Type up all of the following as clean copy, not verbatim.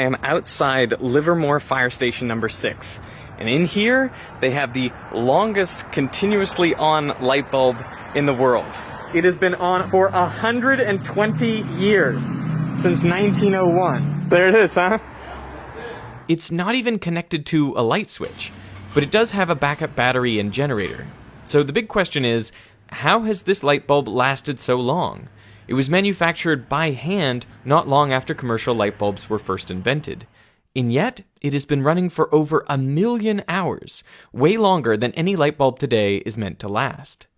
I am outside Livermore Fire Station number 6, and in here they have the longest continuously on light bulb in the world. It has been on for 120 years, since 1901. There it is, huh? It's not even connected to a light switch, but it does have a backup battery and generator. So the big question is, how has this light bulb lasted so long? It was manufactured by hand not long after commercial light bulbs were first invented. And yet, it has been running for over 1 million hours, way longer than any light bulb today is meant to last.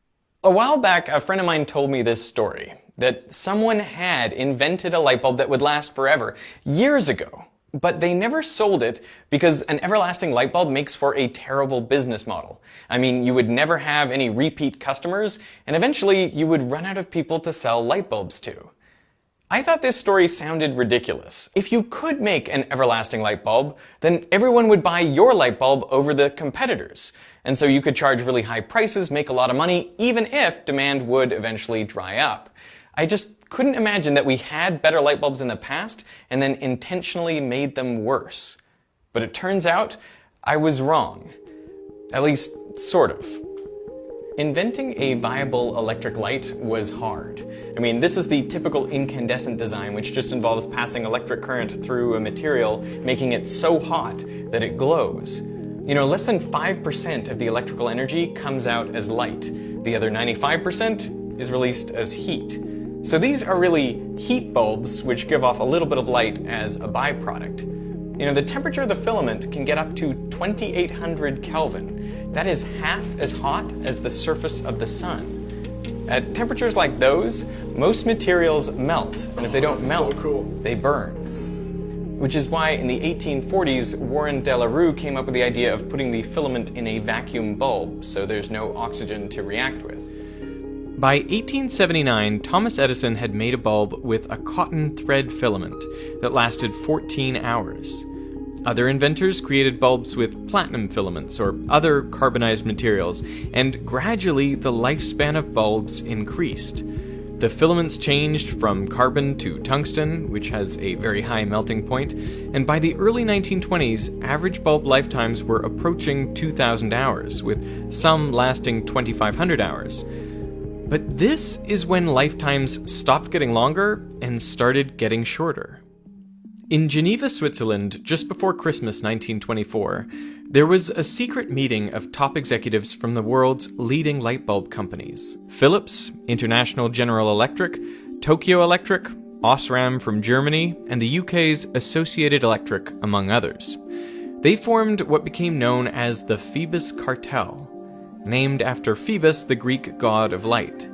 A while back, a friend of mine told me this story, that someone had invented a light bulb that would last forever, years ago. But they never sold it because an everlasting light bulb makes for a terrible business model. I mean, you would never have any repeat customers, and eventually you would run out of people to sell light bulbs to. I thought this story sounded ridiculous. If you could make an everlasting light bulb, then everyone would buy your light bulb over the competitors. And so you could charge really high prices, make a lot of money, even if demand would eventually dry up. I just couldn't imagine that we had better light bulbs in the past and then intentionally made them worse. But it turns out I was wrong. At least, sort of. Inventing a viable electric light was hard. I mean, this is the typical incandescent design, which just involves passing electric current through a material, making it so hot that it glows. You know, less than 5% of the electrical energy comes out as light. The other 95% is released as heat. So these are really heat bulbs, which give off a little bit of light as a byproduct. You know, the temperature of the filament can get up to 2800 Kelvin. That is half as hot as the surface of the sun. At temperatures like those, most materials melt, and if they don't melt, they burn. Which is why in the 1840s, Warren de la Rue came up with the idea of putting the filament in a vacuum bulb, so there's no oxygen to react with. By 1879, Thomas Edison had made a bulb with a cotton thread filament that lasted 14 hours. Other inventors created bulbs with platinum filaments or other carbonized materials, and gradually the lifespan of bulbs increased. The filaments changed from carbon to tungsten, which has a very high melting point, and by the early 1920s, average bulb lifetimes were approaching 2,000 hours, with some lasting 2,500 hours. But this is when lifetimes stopped getting longer and started getting shorter. In Geneva, Switzerland, just before Christmas 1924, there was a secret meeting of top executives from the world's leading light bulb companies. Philips, International General Electric, Tokyo Electric, Osram from Germany, and the UK's Associated Electric, among others. They formed what became known as the Phoebus Cartel, named after Phoebus, the Greek god of light.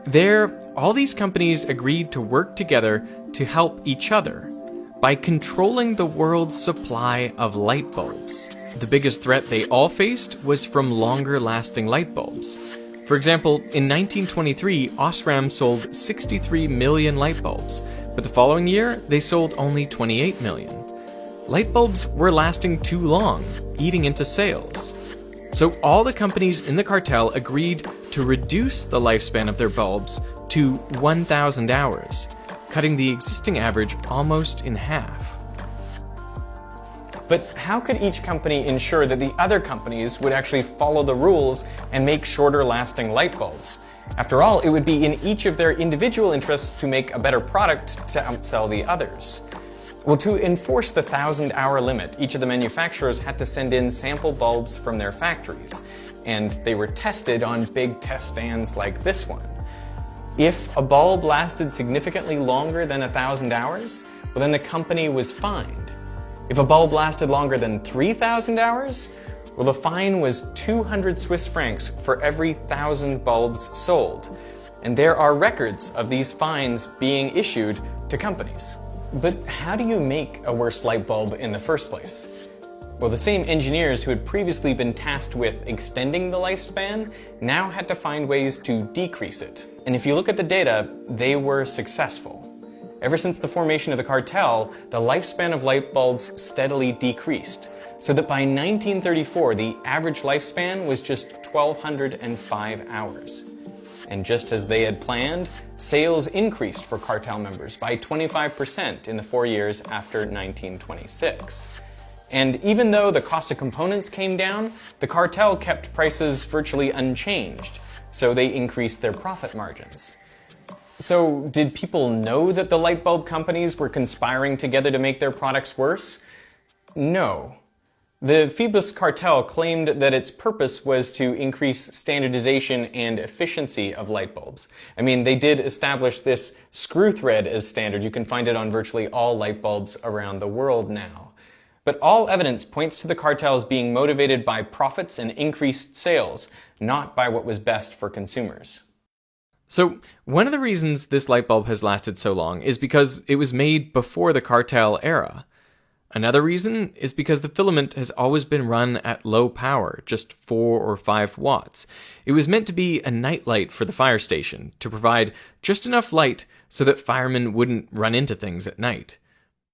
There, all these companies agreed to work together to help each other by controlling the world's supply of light bulbs. The biggest threat they all faced was from longer-lasting light bulbs. For example, in 1923, Osram sold 63 million light bulbs, but the following year, they sold only 28 million. Light bulbs were lasting too long, eating into sales. So all the companies in the cartel agreed to reduce the lifespan of their bulbs to 1,000 hours, cutting the existing average almost in half. But how could each company ensure that the other companies would actually follow the rules and make shorter lasting light bulbs? After all, it would be in each of their individual interests to make a better product to outsell the others. Well, to enforce the 1,000-hour limit, each of the manufacturers had to send in sample bulbs from their factories, and they were tested on big test stands like this one. If a bulb lasted significantly longer than 1,000 hours, well, then the company was fined. If a bulb lasted longer than 3,000 hours, well, the fine was 200 Swiss francs for every 1,000 bulbs sold. And there are records of these fines being issued to companies. But how do you make a worse light bulb in the first place? Well, the same engineers who had previously been tasked with extending the lifespan now had to find ways to decrease it. And if you look at the data, they were successful. Ever since the formation of the cartel, the lifespan of light bulbs steadily decreased, so that by 1934, the average lifespan was just 1,205 hours. And just as they had planned, sales increased for cartel members by 25% in the 4 years after 1926. And even though the cost of components came down, the cartel kept prices virtually unchanged, so they increased their profit margins. So, did people know that the light bulb companies were conspiring together to make their products worse? No. The Phoebus cartel claimed that its purpose was to increase standardization and efficiency of light bulbs. I mean, they did establish this screw thread as standard. You can find it on virtually all light bulbs around the world now. But all evidence points to the cartels being motivated by profits and increased sales, not by what was best for consumers. So, one of the reasons this light bulb has lasted so long is because it was made before the cartel era. Another reason is because the filament has always been run at low power, just 4 or 5 watts. It was meant to be a night light for the fire station, to provide just enough light so that firemen wouldn't run into things at night.